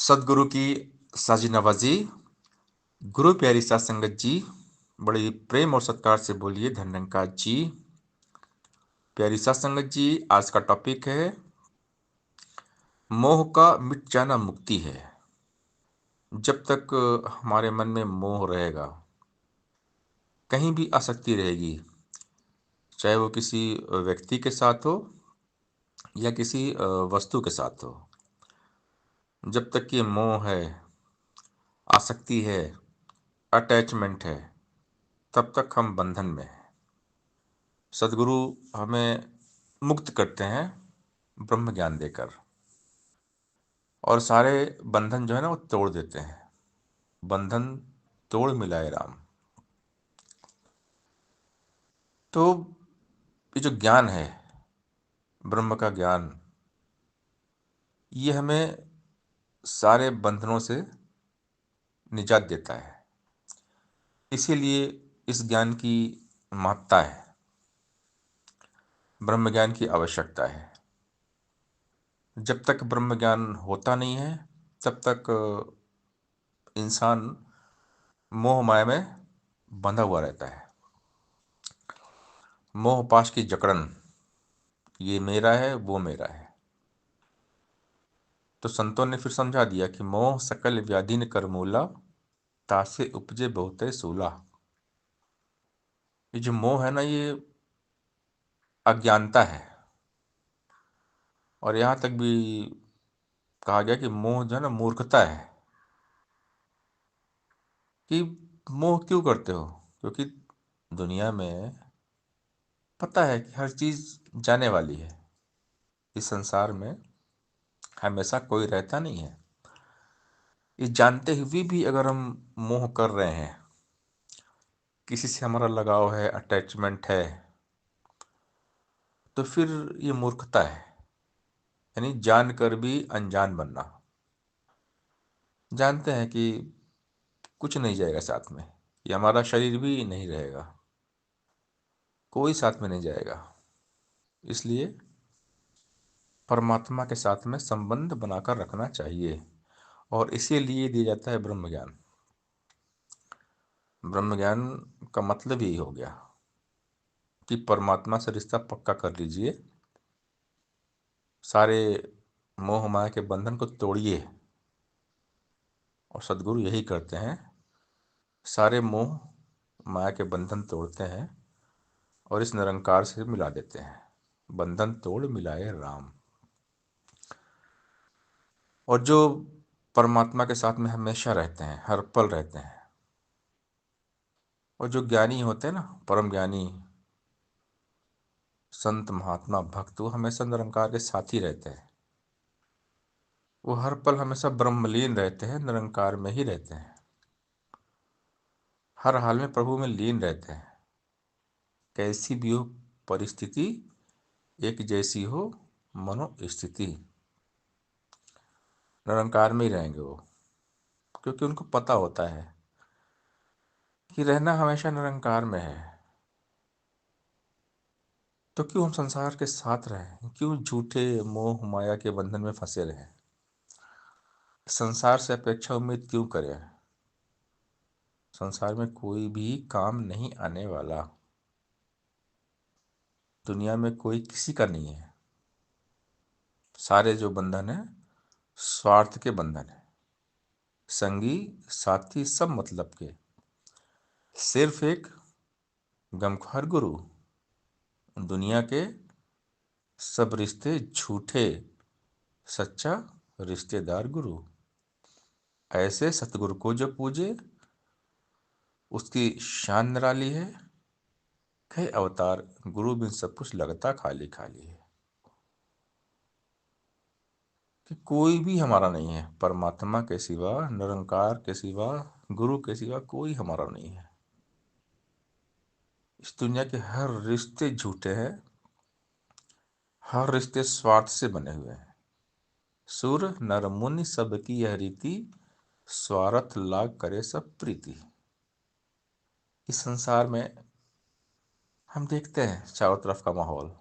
सदगुरु की साजी नवाजी। गुरु प्यारी सात संगत जी, बड़ी प्रेम और सत्कार से बोलिए धन्यंकार जी। प्यारी सात संगत जी, आज का टॉपिक है मोह का मिट जाना मुक्ति है। जब तक हमारे मन में मोह रहेगा, कहीं भी आसक्ति रहेगी, चाहे वो किसी व्यक्ति के साथ हो या किसी वस्तु के साथ हो, जब तक ये मोह है, आसक्ति है, अटैचमेंट है, तब तक हम बंधन में हैं। सदगुरु हमें मुक्त करते हैं ब्रह्म ज्ञान देकर, और सारे बंधन जो है ना वो तोड़ देते हैं। बंधन तोड़ मिलाए राम। तो ये जो ज्ञान है, ब्रह्म का ज्ञान, ये हमें सारे बंधनों से निजात देता है। इसीलिए इस ज्ञान की महत्ता है, ब्रह्म ज्ञान की आवश्यकता है। जब तक ब्रह्म ज्ञान होता नहीं है, तब तक इंसान मोह माया में बंधा हुआ रहता है। मोह पाश की जकड़न, ये मेरा है वो मेरा है। तो संतों ने फिर समझा दिया कि मोह सकल व्याधि न कर मूला, तासे उपजे बहुते सूला। ये जो मोह है ना, ये अज्ञानता है। और यहाँ तक भी कहा गया कि मोह जो है ना मूर्खता है। कि मोह क्यों करते हो? क्योंकि दुनिया में पता है कि हर चीज जाने वाली है। इस संसार में हमेशा कोई रहता नहीं है। ये जानते हुए भी अगर हम मोह कर रहे हैं, किसी से हमारा लगाव है, अटैचमेंट है, तो फिर ये मूर्खता है। यानी जानकर भी अनजान बनना। जानते हैं कि कुछ नहीं जाएगा साथ में, ये हमारा शरीर भी नहीं रहेगा, कोई साथ में नहीं जाएगा। इसलिए परमात्मा के साथ में संबंध बनाकर रखना चाहिए, और इसीलिए दिया जाता है ब्रह्म ज्ञान। ब्रह्म ज्ञान का मतलब यही हो गया कि परमात्मा से रिश्ता पक्का कर लीजिए, सारे मोह माया के बंधन को तोड़िए। और सदगुरु यही करते हैं, सारे मोह माया के बंधन तोड़ते हैं और इस निरंकार से मिला देते हैं। बंधन तोड़ मिलाए राम। और जो परमात्मा के साथ में हमेशा रहते हैं, हर पल रहते हैं, और जो ज्ञानी होते हैं ना, परम ज्ञानी, संत महात्मा भक्त, वो हमेशा निरंकार के साथ ही रहते हैं। वो हर पल हमेशा ब्रह्मलीन रहते हैं, निरंकार में ही रहते हैं, हर हाल में प्रभु में लीन रहते हैं। कैसी भी हो परिस्थिति, एक जैसी हो मनोस्थिति, निरंकार में ही रहेंगे वो। क्योंकि उनको पता होता है कि रहना हमेशा निरंकार में है। तो क्यों हम संसार के साथ रहें? क्यों झूठे मोह माया के बंधन में फंसे रहें? संसार से अपेक्षा उम्मीद क्यों करें? संसार में कोई भी काम नहीं आने वाला। दुनिया में कोई किसी का नहीं है। सारे जो बंधन है स्वार्थ के बंधन है। संगी साथी सब मतलब के, सिर्फ एक गमख्वार गुरु। दुनिया के सब रिश्ते झूठे, सच्चा रिश्तेदार गुरु। ऐसे सतगुरु को जो पूजे, उसकी शान निराली है। कई अवतार गुरु बिन सब कुछ लगता खाली खाली है। कि कोई भी हमारा नहीं है, परमात्मा के सिवा, निरंकार के सिवा, गुरु के सिवा कोई हमारा नहीं है। इस दुनिया के हर रिश्ते झूठे हैं, हर रिश्ते स्वार्थ से बने हुए हैं। सुर नर मुनि सबकी यह रीति, स्वार्थ लाग करे सब प्रीति। इस संसार में हम देखते हैं चारों तरफ का माहौल,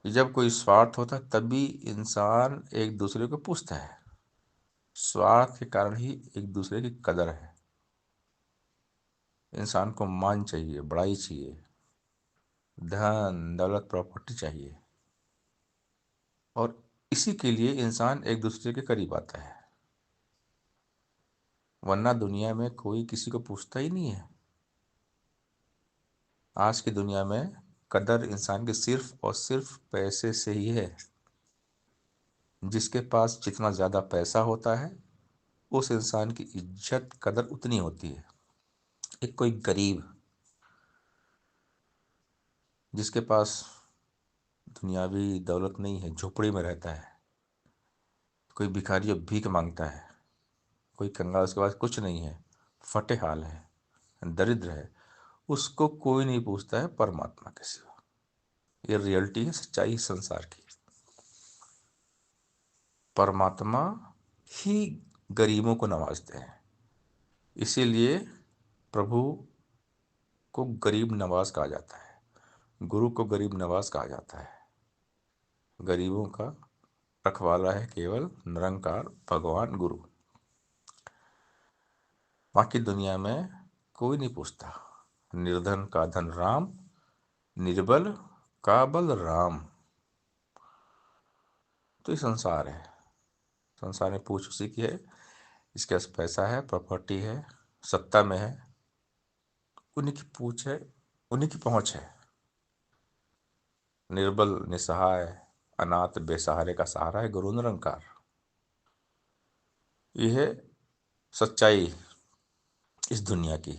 जब कोई स्वार्थ होता है तभी इंसान एक दूसरे को पूछता है। स्वार्थ के कारण ही एक दूसरे की कदर है। इंसान को मान चाहिए, बड़ाई चाहिए, धन दौलत प्रॉपर्टी चाहिए, और इसी के लिए इंसान एक दूसरे के करीब आता है। वरना दुनिया में कोई किसी को पूछता ही नहीं है। आज की दुनिया में कदर इंसान की सिर्फ और सिर्फ पैसे से ही है। जिसके पास जितना ज़्यादा पैसा होता है, उस इंसान की इज्जत कदर उतनी होती है। एक कोई गरीब, जिसके पास दुनियावी दौलत नहीं है, झोपड़ी में रहता है, कोई भिखारी भीख मांगता है, कोई कंगाल, उसके पास कुछ नहीं है, फटे हाल है, दरिद्र है, उसको कोई नहीं पूछता है परमात्मा के सिवा। ये रियलिटी है, सच्चाई संसार की। परमात्मा ही गरीबों को नवाजते हैं। इसीलिए प्रभु को गरीब नवाज कहा जाता है, गुरु को गरीब नवाज कहा जाता है। गरीबों का रखवाला है केवल निरंकार भगवान गुरु। बाकी दुनिया में कोई नहीं पूछता। निर्धन का धन राम, निर्बल का बल राम। तो ये संसार है। संसार में पूछ उसी की है, इसके पास पैसा है, प्रॉपर्टी है, सत्ता में है, उन्हीं की पूछ है, उन्हीं की पहुंच है। निर्बल निसहाय अनाथ बेसहारे का सहारा है गुरु निरंकार। यह है सच्चाई इस दुनिया की।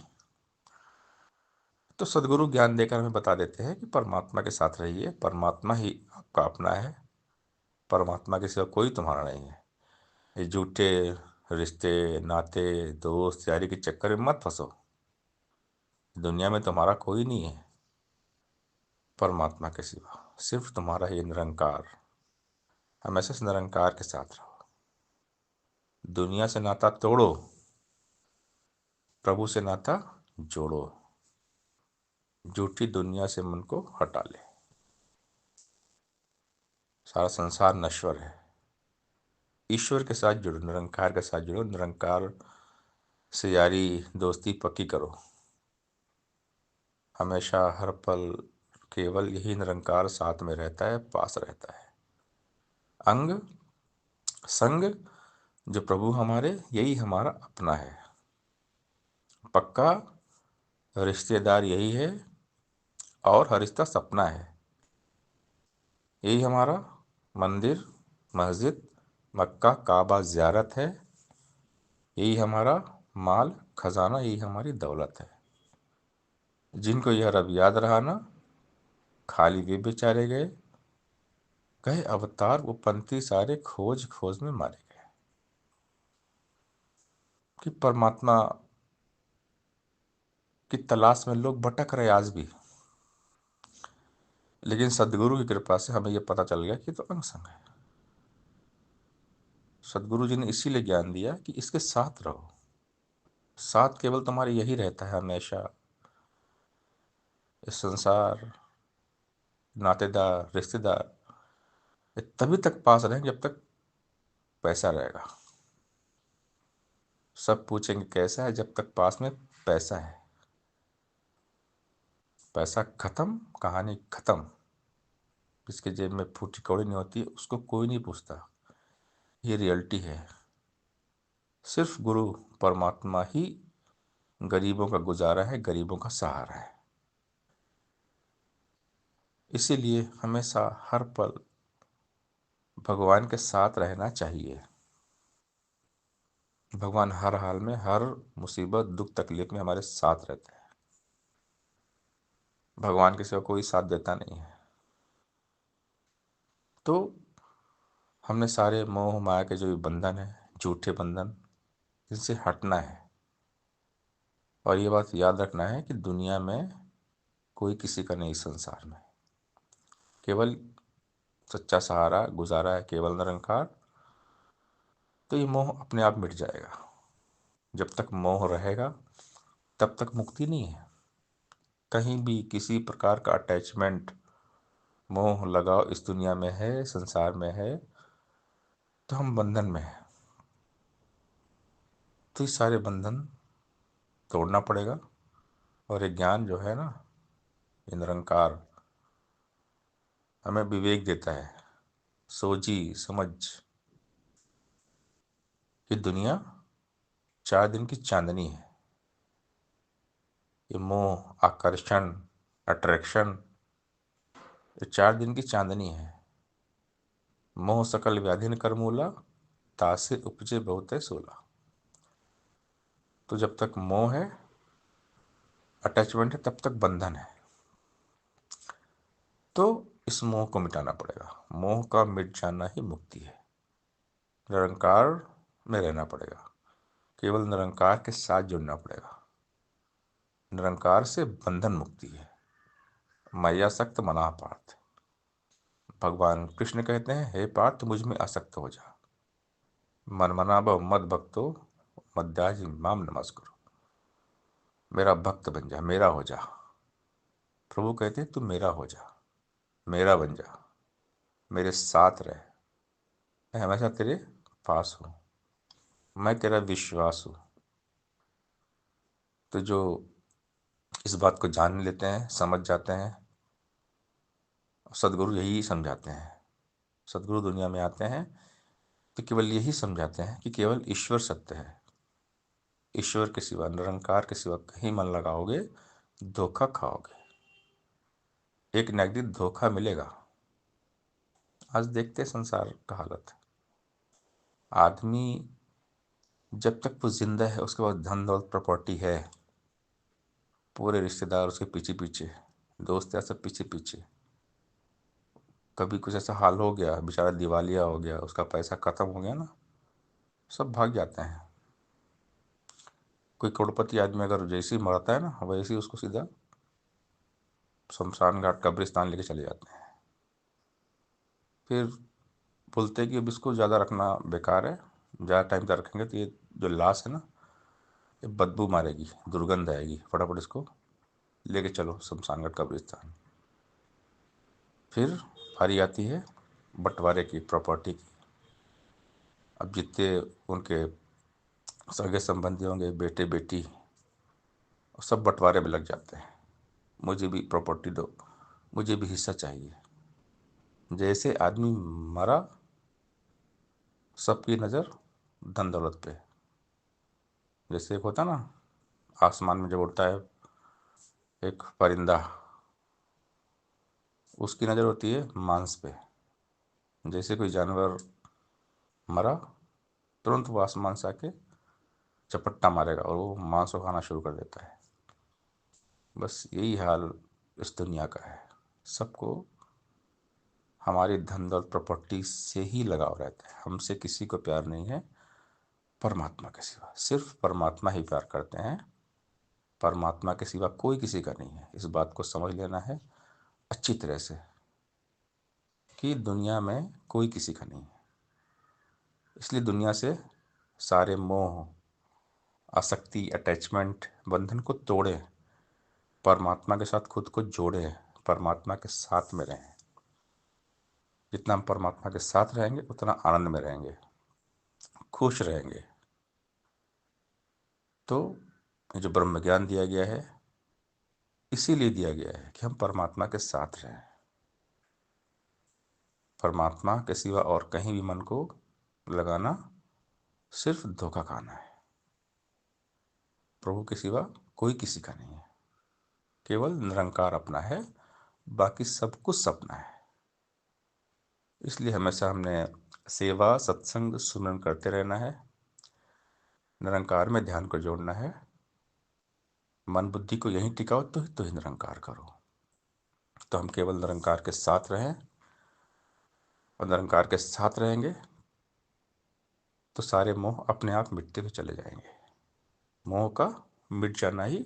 तो सदगुरु ज्ञान देकर हमें बता देते हैं कि परमात्मा के साथ रहिए, परमात्मा ही आपका अपना है, परमात्मा के सिवा कोई तुम्हारा नहीं है। ये झूठे रिश्ते, नाते, दोस्त यारी के चक्कर में मत फंसो। दुनिया में तुम्हारा कोई नहीं है परमात्मा के सिवा, सिर्फ तुम्हारा ही निरंकार। हमेशा इस निरंकार के साथ रहो। दुनिया से नाता तोड़ो, प्रभु से नाता जोड़ो। झूठी दुनिया से मन को हटा ले। सारा संसार नश्वर है। ईश्वर के साथ जुड़ो, निरंकार के साथ जुड़ो, निरंकार से यारी दोस्ती पक्की करो। हमेशा हर पल केवल यही निरंकार साथ में रहता है, पास रहता है। अंग संग जो प्रभु हमारे, यही हमारा अपना है। पक्का रिश्तेदार यही है, और हर रिश्ता सपना है। यही हमारा मंदिर, मस्जिद, मक्का काबा ज़ियारत है। यही हमारा माल खजाना, यही हमारी दौलत है। जिनको यह रब याद रहा ना, खाली वे बेचारे गए, कहे अवतार वो पंथी सारे खोज खोज में मारे गए। कि परमात्मा की तलाश में लोग भटक रहे आज भी, लेकिन सदगुरु की कृपा से हमें यह पता चल गया कि तो अंग संग है। सदगुरु जी ने इसीलिए ज्ञान दिया कि इसके साथ रहो। साथ केवल तुम्हारे यही रहता है हमेशा। इस संसार, नातेदार, रिश्तेदार, ये तभी तक पास रहेंगे जब तक पैसा रहेगा। सब पूछेंगे कैसा है, जब तक पास में पैसा है। पैसा खत्म, कहानी खत्म। जिसके जेब में फूटी कौड़ी नहीं होती उसको कोई नहीं पूछता। ये रियलिटी है। सिर्फ गुरु परमात्मा ही गरीबों का गुजारा है, गरीबों का सहारा है। इसीलिए हमेशा हर पल भगवान के साथ रहना चाहिए। भगवान हर हाल में, हर मुसीबत दुख तकलीफ में हमारे साथ रहते हैं। भगवान के सिवा कोई साथ देता नहीं है। तो हमने सारे मोह माया के जो भी बंधन है, झूठे बंधन, इनसे हटना है। और ये बात याद रखना है कि दुनिया में कोई किसी का नहीं, संसार में केवल सच्चा सहारा गुजारा है केवल निरंकार। तो ये मोह अपने आप मिट जाएगा। जब तक मोह रहेगा तब तक मुक्ति नहीं है। कहीं भी किसी प्रकार का अटैचमेंट, मोह लगाव इस दुनिया में है, संसार में है, तो हम बंधन में हैं। तो ये सारे बंधन तोड़ना पड़ेगा। और ये ज्ञान जो है ना, ये निरंकार हमें विवेक देता है, सोची समझ, कि दुनिया 4 दिन की चांदनी है। ये मोह, आकर्षण, अट्रैक्शन, ये 4 दिन की चांदनी है। मोह सकल व्याधिन कर मूला, तासे उपजे बहुत है सोला। तो जब तक मोह है, अटैचमेंट है, तब तक बंधन है। तो इस मोह को मिटाना पड़ेगा। मोह का मिट जाना ही मुक्ति है। निरंकार में रहना पड़ेगा, केवल निरंकार के साथ जुड़ना पड़ेगा। निरंकार से बंधन मुक्ति है। मय्यासक्त मना पार्थ। भगवान कृष्ण कहते हैं, हे पार्थ मुझ में आसक्त हो जा, मनमना भव मद भक्तो, मद्याजी माम नमस्कुरु। मेरा भक्त बन जा, मेरा हो जा। प्रभु कहते हैं, तू मेरा हो जा, मेरा बन जा, मेरे साथ रह, मैं हमेशा तेरे पास हूँ, मैं तेरा विश्वास हूँ। तो जो इस बात को जान लेते हैं, समझ जाते हैं, सदगुरु यही समझाते हैं। सदगुरु दुनिया में आते हैं तो केवल यही समझाते हैं कि केवल ईश्वर सत्य है। ईश्वर के सिवा, निरंकार के सिवा कहीं मन लगाओगे, धोखा खाओगे। एक न एक दिन धोखा मिलेगा। आज देखते हैं संसार का हालत। आदमी जब तक वो जिंदा है, उसके बाद धन दौलत प्रॉपर्टी है, पूरे रिश्तेदार उसके पीछे पीछे, दोस्त यार सब पीछे पीछे। कभी कुछ ऐसा हाल हो गया, बेचारा दिवालिया हो गया, उसका पैसा खत्म हो गया ना, सब भाग जाते हैं। कोई करोड़पति आदमी अगर जैसे ही मरता है ना, वैसे ही उसको सीधा शमशान घाट, कब्रिस्तान लेके चले जाते हैं। फिर बोलते हैं कि अब इसको ज़्यादा रखना बेकार है, ज़्यादा टाइम तक रखेंगे तो ये जो लाश है ना, ये बदबू मारेगी, दुर्गंध आएगी, फटाफट इसको लेके चलो शमशान घाट, कब्रिस्तान। फिर बारी आती है बंटवारे की, प्रॉपर्टी की। अब जितने उनके सगे संबंधी होंगे, बेटे बेटी, सब बंटवारे में लग जाते हैं। मुझे भी प्रॉपर्टी दो, मुझे भी हिस्सा चाहिए। जैसे आदमी मरा, सबकी नज़र धन दौलत पे। जैसे एक होता ना, आसमान में जब उड़ता है एक परिंदा, उसकी नज़र होती है मांस पे। जैसे कोई जानवर मरा, तुरंत वो आसमान से आके चपट्टा मारेगा और वो मांस को खाना शुरू कर देता है। बस यही हाल इस दुनिया का है। सबको हमारी धन दौलत प्रॉपर्टी से ही लगाव रहता है। हमसे किसी को प्यार नहीं है परमात्मा के सिवा। सिर्फ परमात्मा ही प्यार करते हैं, परमात्मा के सिवा कोई किसी का नहीं है। इस बात को समझ लेना है अच्छी तरह से, कि दुनिया में कोई किसी का नहीं है। इसलिए दुनिया से सारे मोह, आसक्ति, अटैचमेंट, बंधन को तोड़ें, परमात्मा के साथ खुद को जोड़ें, परमात्मा के साथ में रहें। जितना हम परमात्मा के साथ रहेंगे, उतना आनंद में रहेंगे, खुश रहेंगे। तो ये जो ब्रह्म ज्ञान दिया गया है, इसीलिए दिया गया है कि हम परमात्मा के साथ रहें। परमात्मा के सिवा और कहीं भी मन को लगाना सिर्फ धोखा खाना है। प्रभु के सिवा कोई किसी का नहीं है, केवल निरंकार अपना है, बाकी सब कुछ सपना है। इसलिए हमेशा हमने सेवा, सत्संग, सुमरन करते रहना है, निरंकार में ध्यान को जोड़ना है। मन बुद्धि को यहीं टिकाओ तो ही निरंकार करो। तो हम केवल निरंकार के साथ रहें, और निरंकार के साथ रहेंगे तो सारे मोह अपने आप मिटते हुए चले जाएंगे। मोह का मिट जाना ही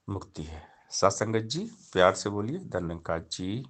मुक्ति है। सत्संगत जी, प्यार से बोलिए, धन्यवाद जी।